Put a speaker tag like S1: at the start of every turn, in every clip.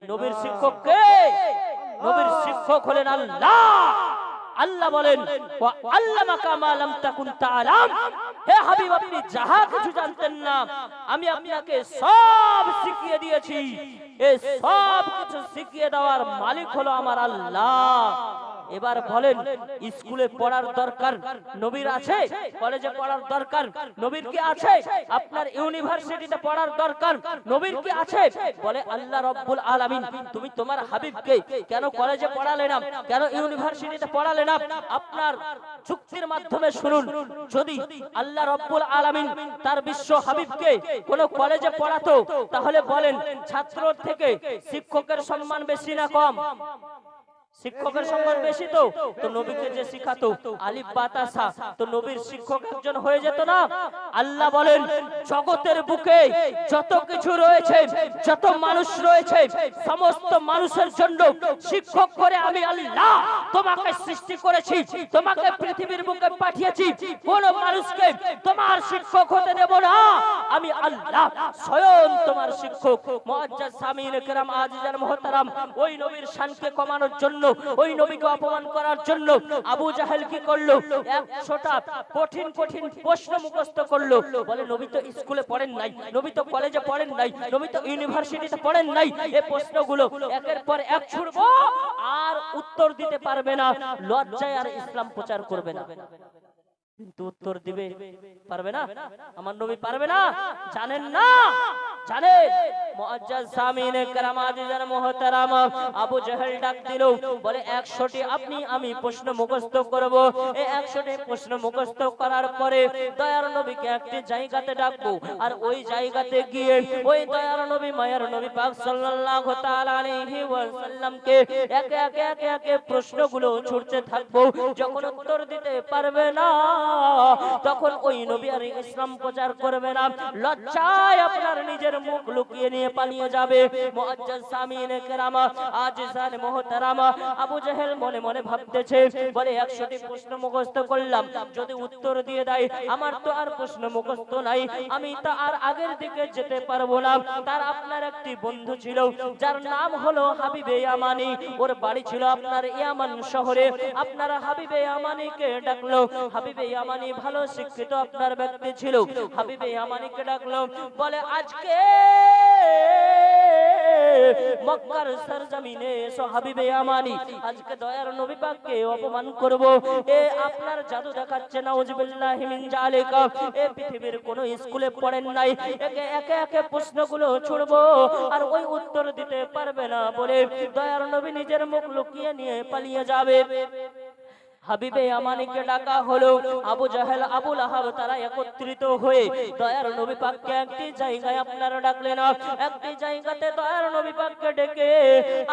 S1: নবীর শিক্ষক কে? নবীর শিক্ষক হলেন আল্লাহ। আল্লাহ বলেন ওয়া আল্লামাকা মা লাম তাকুন তাআলাম, হে হাবিব আপনি যাহা কিছু জানতেন না আমি আপনাকে সব শিখিয়ে দিয়েছি। এই সব কিছু শিখিয়ে দেওয়ার মালিক হলো আমার আল্লাহ। এবার বলেন স্কুলে পড়ার দরকার নবীর আছে? কলেজে পড়ার দরকার নবীর কি আছে? আপনার ইউনিভার্সিটিতে পড়ার দরকার নবীর কি আছে? বলে আল্লাহ রাব্বুল আলামিন তুমি তোমার হাবিবকে কেন কলেজে পড়ালে না, কেন ইউনিভার্সিটিতে পড়ালে না? আপনার যুক্তির মাধ্যমে শুনুন, যদি আল্লাহ রাব্বুল আলামিন তার বিশ্ব হাবিবকে কোন কলেজে পড়াতো তাহলে বলেন ছাত্র থেকে শিক্ষকের সম্মান বেশি না কম? শিক্ষকের সম্মান বেশি। তো তো নবীকে যে শিখাতো আলিফ বা তা সা, তো নবীর শিক্ষক একজন হয়ে যেত না? আল্লাহ বলেন জগতের বুকে যত কিছু রয়েছে, যত মানুষ রয়েছে, সমস্ত মানুষের জন্য শিক্ষক করে আমি আল্লাহ তোমাকে সৃষ্টি করেছি, তোমাকে পৃথিবীর বুকে পাঠিয়েছি। কোন মানুষকে তোমার শিক্ষক হতে দেব না। আমি আল্লাহ স্বয়ং তোমার শিক্ষক। মুআজ্জাজ সামিন کرام আজিজান মুহতারাম, ওই নবীর শানকে কমানোর জন্য, ওই নবীকে অপমান করার জন্য আবু জাহেল কি করলো? 100টা কঠিন কঠিন প্রশ্ন মুখস্থ করলো। বলে নবী তো স্কুলে পড়েন নাই, নবী তো কলেজে পড়েন নাই, নবী তো ইউনিভার্সিটিতে পড়েন নাই। এই প্রশ্নগুলো একের পর এক ছুড়বো আর উত্তর দিতে পারবে না, লজ্জায় আর ইসলাম প্রচার করবে না। কিন্তু উত্তর দিবে পারবে না? আমার নবী পারবে না? জানেন না? জানেন? মুআজ্জাজ সামিনে کرام আজিজান মুহতারাম, আবু জাহেল ডাক দিল, বলে 100টি আপনি আমি প্রশ্ন মুখস্থ করব। এই 100টি প্রশ্ন মুখস্থ করার পরে দয়ার নবীকে একটি জায়গাতে ডাকবো, আর ওই জায়গাতে গিয়ে ওই দয়ার নবী মায়ার নবী পাক সাল্লাল্লাহু তাআলা আলাইহি ওয়াসাল্লামকে একে একে একে একে প্রশ্নগুলো ছুড়তে থাকবো। যখন উত্তর দিতে পারবে না তখন ওই নবী আর ইসলাম প্রচার করবে না, লজ্জায় আপনার নিজের মুখ লুকিয়ে নিয়ে পালিয়ে যাবে। মুআজ্জাজ সামিনে کرام আজিজান মুহতারাম, আবু জাহেল মনে মনে ভাবতেছে, বলে 100টি প্রশ্ন মুখস্থ করলাম, যদি উত্তর দিয়ে দেয় আমার তো আর প্রশ্ন মুখস্থ নাই, আমি তো আর আগের দিকে যেতে পারবো না। তার আপনার একটি বন্ধু ছিল যার নাম হলো হাবিবে ইয়ামানি, ওর বাড়ি ছিল আপনার ইয়ামান শহরে। আপনার হাবিবে ইয়ামানিকে ডাকলো। হাবিবে ইয়ামানি ভালো শিক্ষিত আপনার ব্যক্তি ছিল। হাবিবে ইয়ামানিকে ডাকলো, বলে আজকে মক্কার সরজমিনে এসো হাবিবে ইয়ামানি, আজকে দয়ার নবী পাককে অপমান করব। এ আপনার জাদু দেখাচ্ছে, নাউজুবিল্লাহি মিন জালিকা। এ পৃথিবীর কোন স্কুলে পড়েন নাই, একে একে একে প্রশ্নগুলো ছুড়বো আর ওই উত্তর দিতে পারবে না বলে দয়ার নবী নিজের মুখ লুকিয়ে নিয়ে পালিয়ে যাবে। হাবিবে ইয়ামানিকে ডাকা হলো। আবু জাহেল আবু লাহাব তারা একত্রিত হয়ে দয়ার নবী পাককে একটি জায়গায় আপনারা ডাকলেন। একটি জায়গাতে দয়ার নবী পাককে ডেকে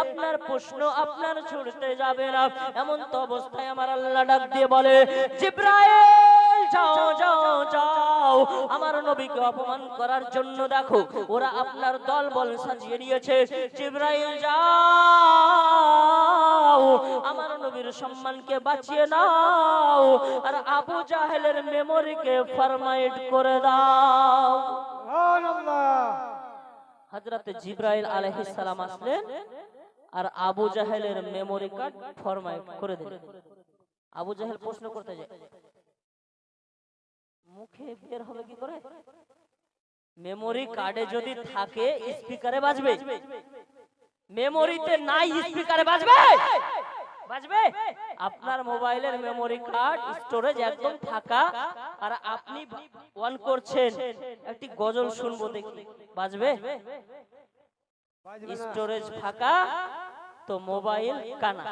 S1: আপনার প্রশ্ন আপনার ছুড়তে যাবে না, এমন তো অবস্থায় আমার আল্লাহ ডাক দিয়ে বলে জিবরাইল যাও যাও যাও, আমার নবীকে অপমান করার জন্য দেখো ওরা আপনার দল বল সাজিয়ে নিয়েছে। জিবরাইল যাও, আমার নবীর সম্মানকে বাঁচিয়ে নাও আর আবু জাহেলের মেমোরিকে ফরমাইট করে দাও। সুবহানাল্লাহ। হযরত জিবরাইল আলাইহিস সালাম আসলেন আর আবু জাহেলের মেমোরি কার্ড ফরমাইট করে দিলেন। আবু জাহেল প্রশ্ন করতে যায়, মুখে বের হবে কি করে? মেমোরি কার্ডে যদি থাকে স্পিকারে বাজবে, মেমোরিতে নাই স্পিকারে বাজবে? বাজবে? আপনার মোবাইলের মেমোরি কার্ড স্টোরেজ একদম ফাঁকা আর আপনি অন করছেন, একটি গজল শুনবো দেখি, বাজবে? স্টোরেজ ফাঁকা তো মোবাইল কানা।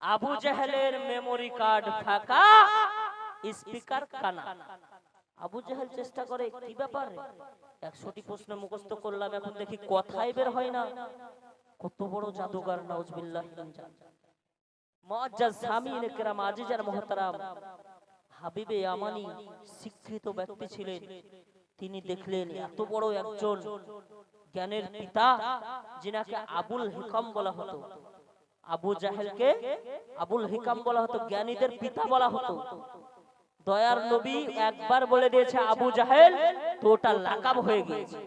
S1: আবু জাহেলের মেমোরি কার্ড ফাঁকা, স্পিকার কানা। আবু জাহেল চেষ্টা করে কি ব্যাপার, 100টি প্রশ্ন মুখস্থ করলাম, এখন দেখি কথাই বের হয় না। কত বড় জাদুকর, নাউজুবিল্লাহি মিন জালিক। মুআজ্জাজ সামিনে کرام আজিজান মুহতারাম, হাবিবে ইয়ামানি শিক্ষিত ব্যক্তি ছিলেন। তিনি দেখলেন এত বড় একজন জ্ঞানের পিতা, যিনাকে আবুল হিকাম বলা হতো। আবু জাহেলকে আবুল হিকাম বলা হতো, জ্ঞানীদের পিতা বলা হতো। দয়ার নবী একবার বলে দিয়েছে আবু জাহেল, তো ওটা লাকাব হয়ে গিয়েছে।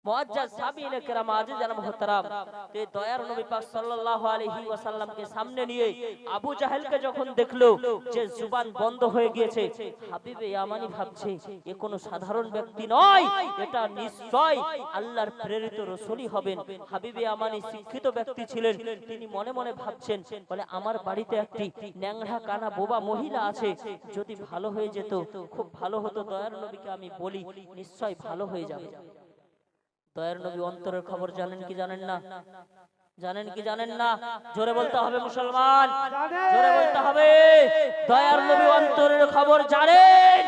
S1: মুআজ্জাজ সাহাবীয়ে কেরাম আজিজান মুহতারাম, তে দয়ার নবী পাক সাল্লাল্লাহু আলাইহি ওয়াসাল্লামকে সামনে নিয়ে আবু জাহেলকে যখন দেখলো যে জুবান বন্ধ হয়ে গিয়েছে, হাবিবে ইয়ামানি ভাবছে এ কোনো সাধারণ ব্যক্তি নয়, এটা নিশ্চয় আল্লাহর প্রেরিত রাসূলই হবেন। হাবিবে ইয়ামানি শিক্ষিত ব্যক্তি ছিলেন, তিনি মনে মনে ভাবছেন, বলে আমার বাড়িতে একটি ন্যাংরা কানা বোবা মহিলা আছে, যদি ভালো হয়ে যেত খুব ভালো হতো, দয়ার নবীকে আমি বলি নিশ্চয় ভালো হয়ে যাবে। দয়ার নবী অন্তরের খবর জানেন কি জানেন না? জানেন কি জানেন না? জোরে বলতে হবে মুসলমান, জোরে বলতে হবে। দয়ার নবী অন্তরের খবর জানেন,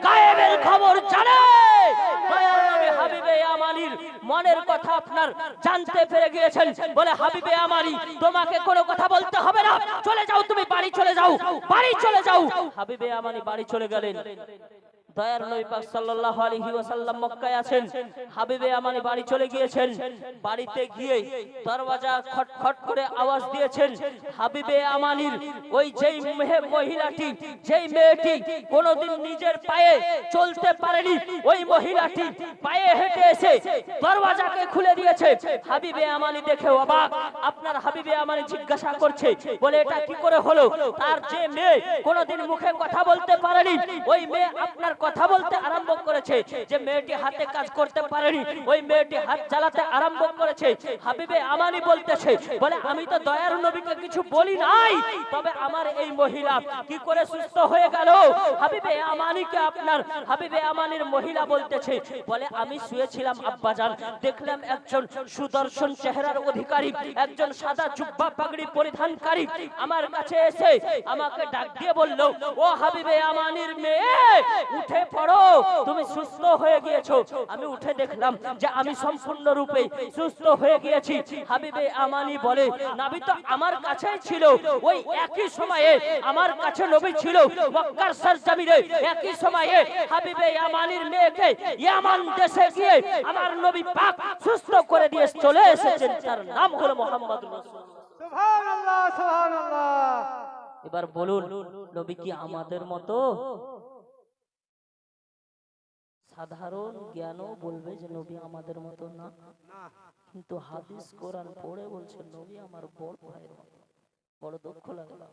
S1: গায়েবের খবর জানেন। দয়ার নবী হাবিবে ইয়ামানির মনের কথা আপনার জানতে পেরে গিয়েছেন, বলে হাবিবে ইয়ামানি তোমাকে কোনো কথা বলতে হবে না, চলে যাও, তুমি বাড়ি চলে যাও, বাড়ি চলে যাও। হাবিবে ইয়ামানি বাড়ি চলে গেলেন। দয়ার নবী পাক সাল্লাল্লাহু আলাইহি ওয়াসাল্লাম মক্কায় আছেন, হাবিবে ইয়ামানি বাড়ি চলে গিয়েছেন। বাড়িতে গিয়ে দরওয়াজা খটখট করে আওয়াজ দিয়েছেন। হাবিবে ইয়ামানির ওই যেই মহিলাটি, যেই মেয়েটি কোনোদিন নিজের পায়ে চলতে পারেনি, ওই মহিলাটি পায়ে হেঁটে এসে দরওয়াজাকে খুলে দিয়েছে। হাবিবে ইয়ামানি দেখে অবাক। আপনার হাবিবে ইয়ামানি জিজ্ঞাসা করছে, বলে এটা কি করে হলো? তার যে মেয়ে কোনোদিন মুখে কথা বলতে পারেনি, ওই মেয়ে আপনার কথা বলতে আরম্ভ করেছে। যে মেয়েটি হাতে কাজ করতে পারেনি, ওই মেয়েটি হাত চালাতে আরম্ভ করেছে। হাবিবে ইয়ামানি বলতেছে, বলে আমি তো দয়ার নবীকে কিছু বলি নাই, তবে আমার এই মহিলা কি করে সুস্থ হয়ে গেল? হাবিবে ইয়ামানিকে আপনার হাবিবে ইয়ামানির মহিলা বলতেছে, বলে আমি শুয়েছিলাম আব্বাজান, দেখলাম একজন সুদর্শন চেহারার অধিকারী, একজন সাদা জুব্বা পাগড়ি পরিধানকারী আমার কাছে এসে আমাকে ডাক দিয়ে বলল, ও হাবিবে ইয়ামানির মেয়ে উঠে পড়ো, তুমি সুস্থ হয়ে গিয়েছো। আমি উঠে দেখলাম যে আমি সম্পূর্ণ রূপে সুস্থ হয়ে গিয়েছি। হাবিবে ইয়ামানি বলে, নবী তো আমার কাছেই ছিল, ওই একই সময়ে আমার কাছে নবী ছিল মক্কার সরজমিনে। একই সময়ে হাবিবে ইয়ামানির মেয়েকে ইয়ামান দেশে গিয়ে আমার নবী পাক সুস্থ করে দিয়ে চলে এসেছেন, তার নাম হলো মুহাম্মদুর রাসূলুল্লাহ।
S2: সুবহানাল্লাহ, সুবহানাল্লাহ।
S1: এবার বলুন, নবী কি আমাদের মতো? সাধারণ জ্ঞানও বলবে যে নবী আমাদের মতো না, কিন্তু হাদিস কোরআন পড়ে বলছে নবী আমার বড় ভাইয়ের মতো। বড় দুঃখ লাগলো।